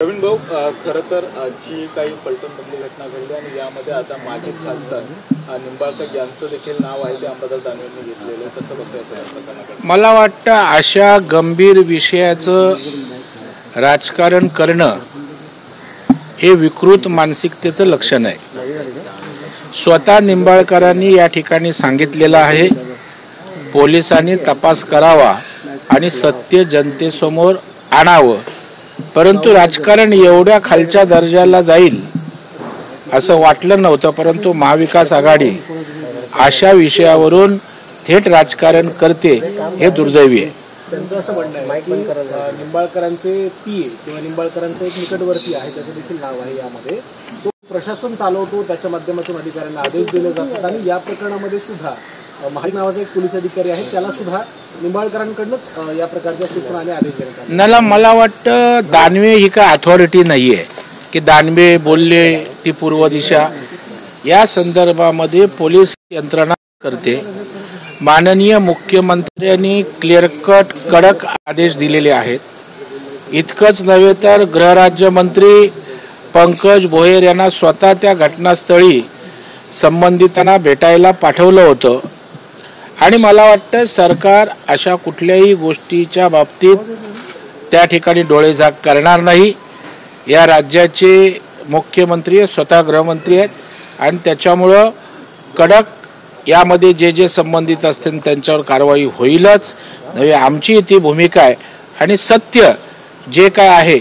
प्रवीण भाऊ, खरं तर जी काही फलटणमधली घटना घडली आणि यामध्ये आता माजी खासदार निंबाळकर यांचं देखील नाव आहे ते अंबादास दानवेंनी घेतलेलं आहे, कसं बघताय सगळं? मला वाटतं अशा गंभीर विषयाचं राजकारण करणं हे विकृत मानसिकतेचं लक्षण आहे. स्वतः निंबाळकरांनी या ठिकाणी सांगितलेलं आहे पोलिसांनी तपास करावा आणि सत्य जनतेसमोर आणावं, परंतु राजकारण एवढ्या खालच्या दर्जाला जाईल असं वाटलं नव्हतं. परंतु महाविकास आघाडी अशा विषयावरून थेट राजकारण करते हे दुर्दैवी आहे. त्यांचं असं म्हणणं आहे की निंबाळकरांचे पीए किंवा निंबाळकरांचं एक निकटवर्ती आहे, त्याचं देखील नाव आहे यामध्ये, तो प्रशासन चालवतो, त्याच्या माध्यमातून अधिकाऱ्यांना आदेश दिले जातात आणि या प्रकरणामध्ये सुद्धा महाडिक नावाचा एक पोलीस अधिकारी आहे, त्याला सुद्धा निंबाळकरांकडूनच या प्रकारच्या सूचना आणि आदेश देण्यात आले. मला वाटतं दानवे ही काय अथॉरिटी नाही आहे की दानवे बोलले ती पूर्व दिशा. या संदर्भामध्ये पोलीस यंत्रणा करते. माननीय मुख्यमंत्र्यांनी क्लिअर कट कडक आदेश दिलेले आहेत. इतकंच नव्हे तर गृहराज्यमंत्री पंकज भोयर यांना स्वतः त्या घटनास्थळी संबंधितांना भेटायला पाठवलं होतं आणि मला वाटतं सरकार अशा कुठल्याही गोष्टीच्या बाबतीत त्या ठिकाणी डोळेझाक करणार नाही. या राज्याचे मुख्यमंत्री स्वतः गृहमंत्री आहेत आणि त्याच्यामुळं कडक यामध्ये जे जे संबंधित असतील त्यांच्यावर कारवाई होईलच. नव्हे आमची ती भूमिका आहे आणि सत्य जे काय आहे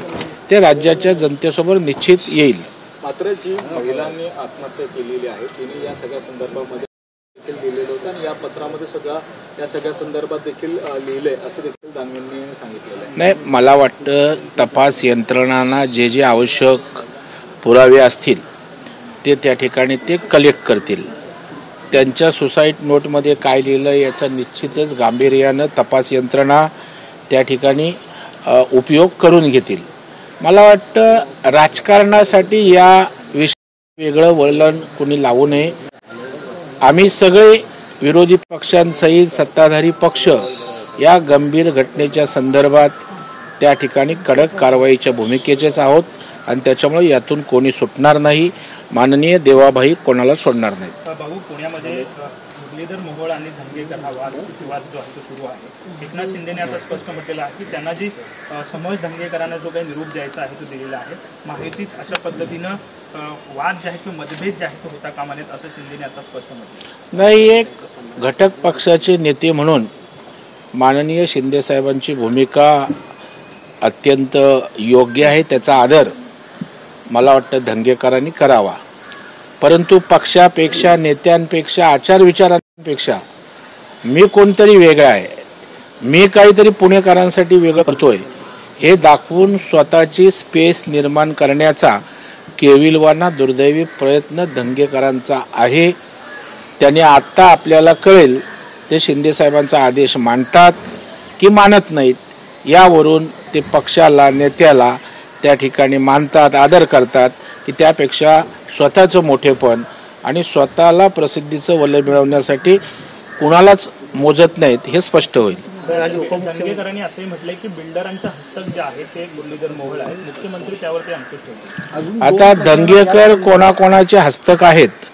ते राज्याच्या जनतेसमोर निश्चित येईल. मात्र जी महिलांनी आत्महत्या केलेली आहे तिने या सगळ्या संदर्भामध्ये देखील दिलेलं होतं आणि या पत्रामध्ये या सगळ्या संदर्भात देखील लिहिलंय असं देखील दानवेंनी सांगितलेलं आहे. नाही, मला वाटतं तपास यंत्रणांना जे जे आवश्यक पुरावे असतील ते त्या ठिकाणी ते कलेक्ट करतील. त्यांच्या सुसाईड नोटमध्ये काय लिहिलं याचा निश्चितच गांभीर्यानं तपास यंत्रणा त्या ठिकाणी उपयोग करून घेतील. मला वाटतं राजकारणासाठी या विषय वेगळं वळण कोणी लावू नये. आम्ही सगळे विरोधी पक्षांसहित सत्ताधारी पक्ष या गंभीर घटनेच्या संदर्भात त्या ठिकाणी कडक कारवाईच्या भूमिकेचेच आहोत आणि त्याच्यामुळे यातून कोणी सुटणार नाही. माननीय देवाभाई कोणाला सोडणार नाहीत. भाऊ, पुण्यामध्ये मुरलीधर मोहोळ आणि धंगेकर हा वाद जो आहे तो सुरू आहे. एकनाथ शिंदेने आता स्पष्ट म्हटलेलं आहे की त्यांना जी समज धंगेकरांना जो काही निरोप द्यायचा आहे तो दिलेला आहे. माहितीत अशा पद्धतीनं वाद जे आहे किंवा मतभेद जे आहे तो होता कामा नयेत असं शिंदेने आता स्पष्ट म्हटलं नाही. एक घटक पक्षाचे नेते म्हणून माननीय शिंदे साहेबांची भूमिका अत्यंत योग्य आहे, त्याचा आदर मला वाटतं धंगेकरांनी करावा. परंतु पक्षापेक्षा नेत्यांपेक्षा आचारविचारांपेक्षा मी कोणतरी वेगळा आहे, मी काहीतरी पुणेकरांसाठी वेगळं करतोय हे दाखवून स्वतःची स्पेस निर्माण करण्याचा केविलवाना दुर्दैवी प्रयत्न धंगेकरांचा आहे. त्याने आत्ता आपल्याला कळेल ते शिंदेसाहेबांचा आदेश मानतात की मानत नाहीत. यावरून ते पक्षाला नेत्याला त्या ठिकाणी मानतात, आदर करतात की त्यापेक्षा स्वतःचं मोठेपण आणि स्वतःला प्रसिद्धीचं वलय मिळवण्यासाठी कुणालाच मोजत नाहीत हे स्पष्ट होईल. धंगेकरांनी असंही म्हटलंय की बिल्डरांच्या हस्तक जे आहे ते मुरलीधर मोहोळ आहेत, मुख्यमंत्री त्यावरती अंकुश ठेवतील. आता धंगेकर कोणाकोणाचे हस्तक आहेत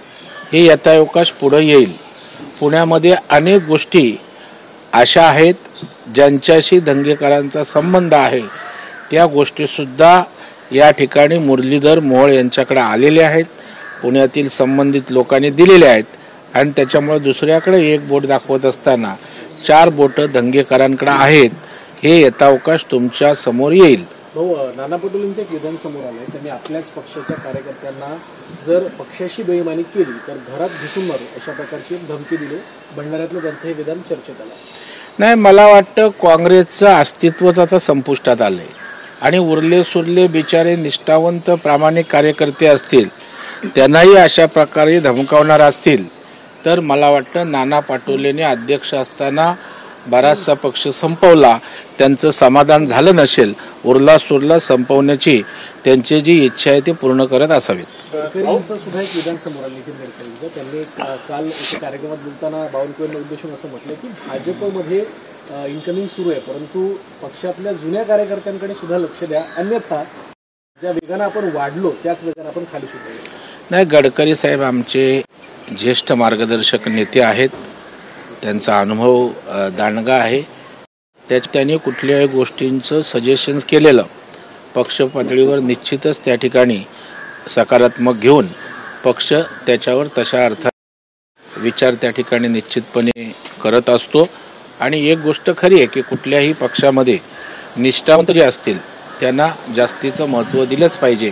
हे यथावकाश पुढे येईल. पुण्यामध्ये अनेक गोष्टी अशा आहेत ज्यांच्याशी धंगेकरांचा संबंध आहे. त्या गोष्टीसुद्धा या ठिकाणी मुरलीधर मोहोळ यांच्याकडे आलेल्या आहेत, पुण्यातील संबंधित लोकांनी दिलेल्या आहेत आणि त्याच्यामुळे दुसऱ्याकडे एक बोट दाखवत असताना 4 बोटं धंगेकरांकडे आहेत हे यथावकाश तुमच्या समोर येईल. भाऊ, नाना पटोलेंचं एक विधान समोर आलंय. त्यांनी आपल्याच पक्षाच्या कार्यकर्त्यांना जर पक्षाशी बेईमानी केली तर घरात घुसून मारू अशा प्रकारची एक धमकी दिली. भंडाऱ्यातलं त्यांचं हे विधान चर्चेत आलं. नाही, मला वाटतं काँग्रेसचं अस्तित्वच आता संपुष्टात आलं आहे आणि उरले सुरले बिचारे निष्ठावंत प्रामाणिक कार्यकर्ते असतील त्यांनाही अशा प्रकारे धमकावणार असतील तर मला वाटतं नाना पटोलेने अध्यक्ष असताना बराचसा पक्ष संपवला, त्यांचं समाधान झालं नसेल. उरला सुरला संपवण्याची त्यांची जी इच्छा आहे ती पूर्ण करत असावीत. गडकरींचं सुद्धा एक विधान समोर आलं. नितीन गडकरींचं त्यांनी काल एका कार्यक्रमात बोलताना बावनकुळेंना उद्देशून असं म्हटलं की भाजपमध्ये इन्कमिंग सुरू आहे, परंतु पक्षातल्या जुन्या कार्यकर्त्यांकडे सुद्धा लक्ष द्या, अन्यथा ज्या वेगानं आपण वाढलो त्याच वेगानं आपण खाली सुटलो. नाही, गडकरी साहेब आमचे ज्येष्ठ मार्गदर्शक नेते आहेत. त्यांचा अनुभव दांडगा आहे. त्यांनी कुठल्याही गोष्टींचं सजेशन्स केलेलं पक्ष पातळीवर निश्चितच त्या ठिकाणी सकारात्मक घेऊन पक्ष त्याच्यावर तशा अर्थात विचार त्या ठिकाणी निश्चितपणे करत असतो. आणि एक गोष्ट खरी आहे की कुठल्याही पक्षामध्ये निष्ठावंत जे असतील त्यांना जास्तीचं महत्त्व दिलंच पाहिजे.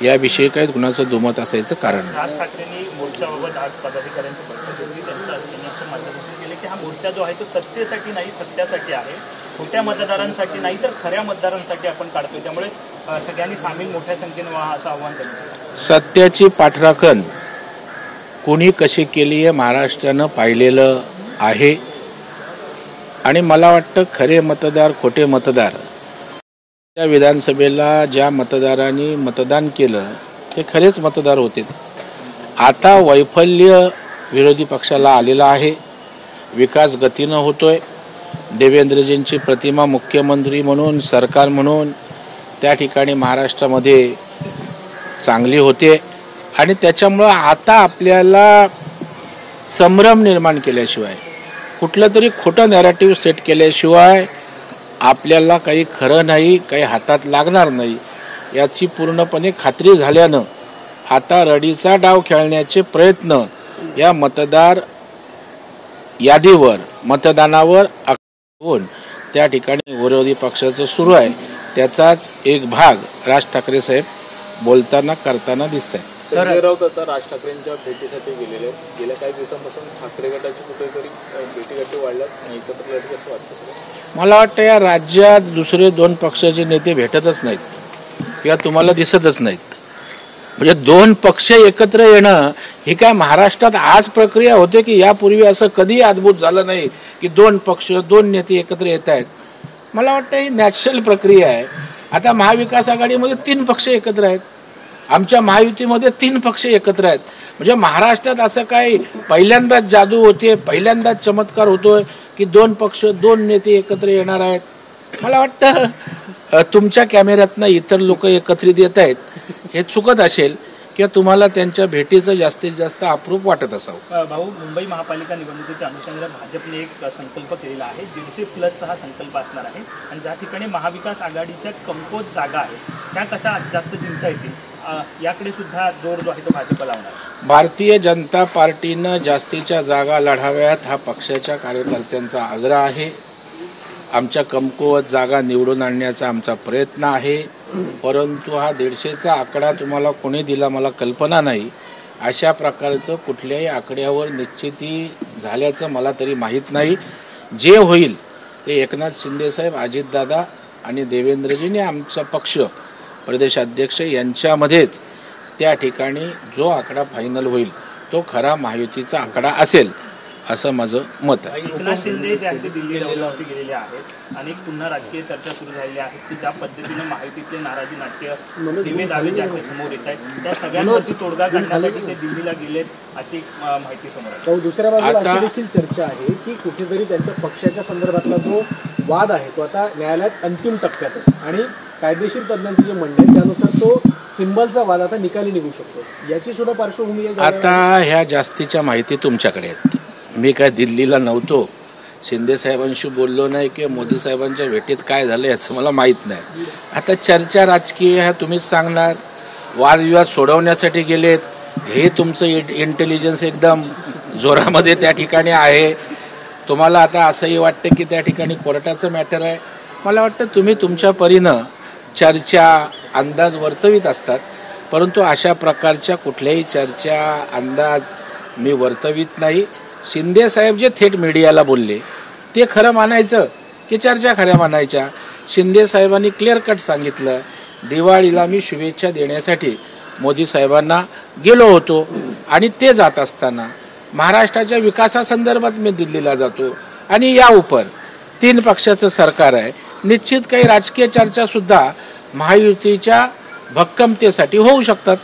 याविषयी काही कुणाचं दुमत असायचं कारण नाही. राज ठाकरेंनी मोर्चाबाबत आज पदाधिकाऱ्यांची बैठक घेतली. त्यांनी असं मार्गदर्शन केले की हा मोर्चा जो आहे तो सत्तेसाठी नाही, सत्यासाठी आहे. खोट्या मतदारांसाठी नाही तर खऱ्या मतदारांसाठी आपण काढतोय. त्यामुळे सगळ्यांनी सामील मोठ्या संख्येने व्हा असं आव्हान केलं. सत्याची पाठराखण कोणी कशी केली आहे महाराष्ट्रानं पाहिलेलं आहे. आणि मला वाटतं खरे मतदार खोटे मतदार त्या विधानसभेला ज्या मतदारांनी मतदान केलं ते खरेच मतदार होते. आता वैफल्य विरोधी पक्षाला आलेलं आहे. विकास गतीनं होतोय. देवेंद्रजींची प्रतिमा मुख्यमंत्री म्हणून सरकार म्हणून त्या ठिकाणी महाराष्ट्रामध्ये चांगली होते. आणि त्याच्यामुळं आता आपल्याला संभ्रम निर्माण केल्याशिवाय कुठलं तरी खोटं नॅरेटिव्ह सेट केल्याशिवाय आपल्याला काही खरं नाही, काही हातात लागणार नाही याची पूर्णपणे खात्री झाल्यानं आता रडीचा डाव खेळण्याचे प्रयत्न या मतदार यादीवर मतदानावर होऊन त्या ठिकाणी विरोधी पक्षाचं सुरू आहे. त्याचाच एक भाग राज ठाकरे साहेब बोलताना करताना दिसत आहे. संजय राऊत आता राज ठाकरेंच्या भेटीसाठी गेलेले आहेत. गेल्या काही दिवसांपासून ठाकरे गटाची कुठेतरी भेटीगाठी वाढल्यात आणि एकत्र लढत असं वाटतं. मला वाटतं या राज्यात दुसरे दोन पक्षाचे नेते भेटतच नाहीत किंवा तुम्हाला दिसतच नाहीत. म्हणजे दोन पक्ष एकत्र येणं ही काय महाराष्ट्रात आज प्रक्रिया होते की यापूर्वी असं कधी अद्भुत झालं नाही की दोन पक्ष दोन नेते एकत्र येत आहेत. मला वाटतं ही नॅचरल प्रक्रिया आहे. आता महाविकास आघाडीमध्ये 3 पक्ष एकत्र आहेत. आमच्या महायुतीमध्ये 3 पक्ष एकत्र आहेत. म्हणजे महाराष्ट्रात असं काय पहिल्यांदाच जादू होते, पहिल्यांदाच चमत्कार होतोय की 2 पक्ष 2 नेते एकत्र येणार आहेत. मला वाटतं तुमच्या कॅमेऱ्यातनं इतर लोक एकत्रित येत आहेत हे चुकत असेल किंवा तुम्हाला त्यांच्या भेटीचं जास्तीत जास्त अप्रूप वाटत असावं. भाऊ, मुंबई महापालिका निवडणुकीच्या अनुषंगाने भाजपने एक संकल्प केलेला आहे. 150+ हा संकल्प असणार आहे. आणि ज्या ठिकाणी महाविकास आघाडीच्या कमकुवत जागा आहेत त्या कशा जास्त जिंकता येतील याकडे सुद्धा जोर जो आहे तो भाजप लावणार. भारतीय जनता पार्टीनं जास्तीच्या जागा लढाव्यात हा पक्षाच्या कार्यकर्त्यांचा आग्रह आहे. आमच्या कमकुवत जागा निवडून आणण्याचा आमचा प्रयत्न आहे. परंतु हा 150चा आकडा तुम्हाला कोणी दिला मला कल्पना नाही. अशा प्रकारचं कुठल्याही आकड्यावर निश्चिती झाल्याचं मला तरी माहीत नाही. जे होईल ते एकनाथ शिंदेसाहेब, अजितदादा आणि देवेंद्रजींनी आमचा पक्ष प्रदेशाध्यक्ष यांच्यामध्येच त्या ठिकाणी जो आकडा फायनल होईल तो खरा महायुतीचा आकडा असेल असं माझं मत आहे. एकनाथ शिंदे जे आहे ते दिल्ली दौऱ्यावरती गेलेले आहेत आणि पुन्हा राजकीय चर्चा सुरू झालेल्या आहेत की ज्या पद्धतीनं महायुतीतले नाराजी नाट्य दिवे दावे जे आहे समोर येत आहेत त्या सगळ्यांवरती तोडगा काढण्यासाठी ते दिल्लीला गेलेत अशी माहिती समोर आहे. दुसऱ्या बाजूला अशी देखील चर्चा आहे की कुठेतरी त्यांच्या पक्षाच्या संदर्भातला जो वाद आहे तो आता न्यायालयात अंतिम टप्प्यात आहे आणि कायदेशीर तज्ञांचं जे म्हणणं आहे त्यानुसार तो सिंबलचा वाद आता निकाली निघू शकतो. याची सुद्धा पार्श्वभूमी आता ह्या जास्तीच्या माहिती तुमच्याकडे आहेत. मी काय दिल्लीला नव्हतो, शिंदे साहेबांशी बोललो नाही किंवा मोदी साहेबांच्या भेटीत काय झालं याचं मला माहीत नाही. आता चर्चा राजकीय ह्या तुम्हीच सांगणार. वादविवाद सोडवण्यासाठी गेलेत हे तुमचं इंटेलिजन्स एकदम जोरामध्ये त्या ठिकाणी आहे. तुम्हाला आता असंही वाटतं की त्या ठिकाणी कोर्टाचं मॅटर आहे. मला वाटतं तुम्ही तुमच्या परीनं चर्चा अंदाज वर्तवित असतात. परंतु अशा प्रकारच्या कुठल्याही चर्चा अंदाज मी वर्तवित नाही. शिंदे साहेब जे थेट मीडियाला बोलले ते खरं मानायचं की चर्चा खऱ्या मानायच्या. शिंदे साहेबांनी क्लिअर कट सांगितलं दिवाळीला मी शुभेच्छा देण्यासाठी मोदी साहेबांना गेलो होतो आणि ते जात असताना महाराष्ट्राच्या विकासासंदर्भात मी दिल्लीला जातो आणि या उपर 3 पक्षाचं सरकार आहे. निश्चित काही राजकीय चर्चासुद्धा महायुतीच्या भक्कमतेसाठी होऊ शकतात.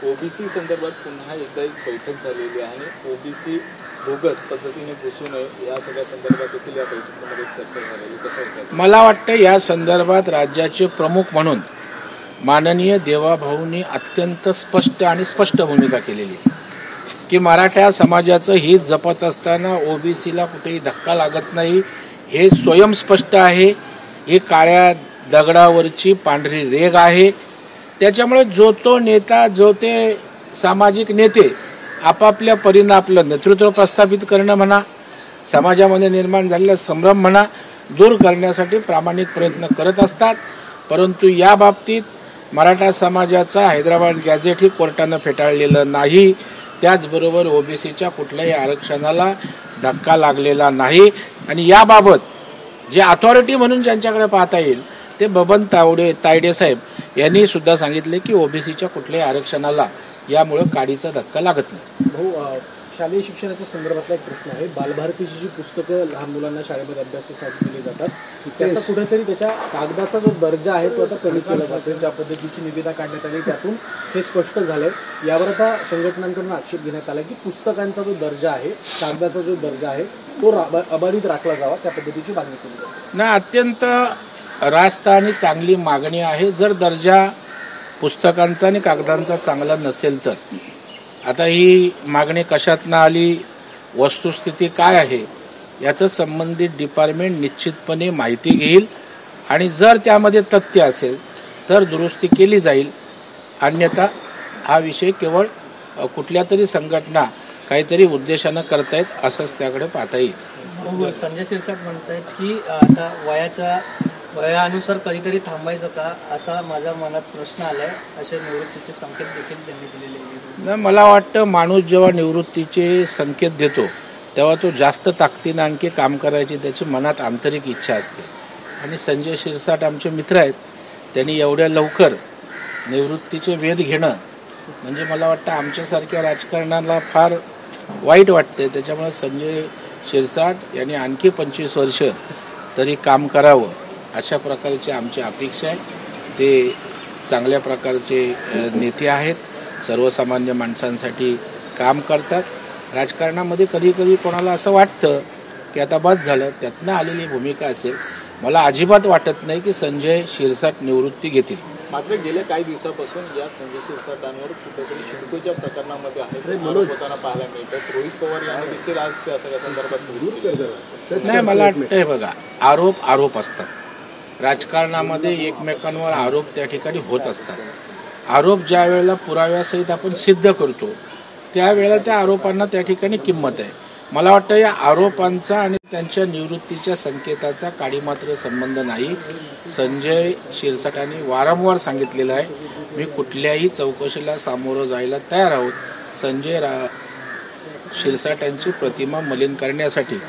ओबीसी संदर्भात पुन्हा एकदा एक बैठक झालेली आहे आणि ओबीसी बोगस पद्धतीने घुसू नये या सगळ्या संदर्भात देखील या बैठकीमध्ये चर्चा झालेली. कसं मला वाटतं या संदर्भात राज्याचे प्रमुख म्हणून माननीय देवाभाऊंनी अत्यंत स्पष्ट आणि स्पष्ट भूमिका केलेली आहे की मराठा समाजाचं हित जपत असताना ओबीसीला कुठेही धक्का लागत नाही, हे स्वयंस्पष्ट आहे. ही काळ्या दगडावरची पांढरी रेघ आहे. त्याच्यामुळे जो तो नेता, जो ते सामाजिक नेते आपापल्या परीनं आपलं नेतृत्व प्रस्थापित करणं म्हणा, समाजामध्ये निर्माण झालेला संभ्रम म्हणा दूर करण्यासाठी प्रामाणिक प्रयत्न करत असतात. परंतु या बाबतीत मराठा समाजाचा हैदराबाद गॅझेट ही कोर्टानं फेटाळलेलं नाही. त्याचबरोबर ओबीसीच्या कुठल्याही आरक्षणाला धक्का लागलेला नाही. आणि याबाबत जे अथॉरिटी म्हणून ज्यांच्याकडे पाहता येईल ते बबन तायडे साहेब यांनी सुद्धा सांगितले की ओबीसीच्या कुठल्याही आरक्षणाला यामुळे काडीचा धक्का लागत नाही. भाऊ, शालेय शिक्षणाच्या संदर्भातला एक प्रश्न आहे. बालभारतीची जी पुस्तकं लहान मुलांना शाळेमध्ये अभ्यासासाठी दिली जातात त्याचा कुठेतरी त्याच्या कागदाचा जो दर्जा आहे तो आता कमी केला जातो. ज्या पद्धतीची निविदा काढण्यात आली त्यातून हे स्पष्ट झालंय. यावर आता संघटनांकडून आक्षेप घेण्यात आला की पुस्तकांचा जो दर्जा आहे, कागदाचा जो दर्जा आहे तो अबाधित राखला जावा, त्या पद्धतीची मागणी केली जाते. ना अत्यंत रास्त आणि चांगली मागणी आहे. जर दर्जा पुस्तकांचा आणि कागदांचा चांगला नसेल तर आता ही मागणी कशातनं आली, वस्तुस्थिती काय आहे याचं संबंधित डिपार्टमेंट निश्चितपणे माहिती घेईल आणि जर त्यामध्ये तथ्य असेल तर दुरुस्ती केली जाईल. अन्यथा हा विषय केवळ कुठल्या तरी संघटना काहीतरी उद्देशानं करतायत असंच त्याकडे पाहता येईल. संजय शिरसाट म्हणतायत की आता वयानुसार कधीतरी थांबायचं का, असा माझ्या मनात प्रश्न आलाय. असे निवृत्तीचे संकेत देखील त्यांनी दिलेले आहेत. मला वाटतं माणूस जेव्हा निवृत्तीचे संकेत देतो तेव्हा तो जास्त ताकदीनं आणखी काम करायची त्याची मनात आंतरिक इच्छा असते. आणि संजय शिरसाट आमचे मित्र आहेत, त्यांनी एवढ्या लवकर निवृत्तीचे वेध घेणं म्हणजे मला वाटतं आमच्यासारख्या राजकारणाला फार वाईट वाटते. त्याच्यामुळे संजय शिरसाट यांनी आणखी 25 वर्ष तरी काम करावं अशा प्रकारची आमची अपेक्षा आहे. ते चांगल्या प्रकारचे नेते आहेत, सर्वसामान्य माणसांसाठी काम करतात. राजकारणामध्ये कधी कधी कोणाला असं वाटतं की आता बस झालं, त्यातनं आलेली भूमिका असेल. मला अजिबात वाटत नाही की संजय शिरसाट निवृत्ती घेतील. मात्र गेल्या काही दिवसापासून या संजय शिरसाटांवर कुठेतरी चिडकोच्या प्रकरणामध्ये होताना पाहायला मिळतात. रोहित पवार यांनी देखील आज त्या सगळ्या संदर्भात नाही, मला वाटतंय बघा, आरोप असतात राजकारणामध्ये, एकमेकांवर आरोप त्या ठिकाणी होत असतात. आरोप ज्या वेळेला पुराव्यासहित आपण सिद्ध करतो त्यावेळेला त्या आरोपांना त्या ठिकाणी किंमत आहे. मला वाटतं या आरोपांचा आणि त्यांच्या निवृत्तीच्या संकेताचा काडी मात्र संबंध नाही. संजय शिरसाटांनी वारंवार सांगितलेलं आहे, मी कुठल्याही चौकशीला सामोरं जायला तयार आहोत. संजय शिरसाटांची प्रतिमा मलिन करण्यासाठी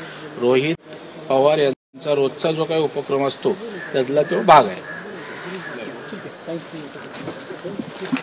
रोहित पवार यांचा रोजचा जो काही उपक्रम असतो त्यातला तो भाग आहे.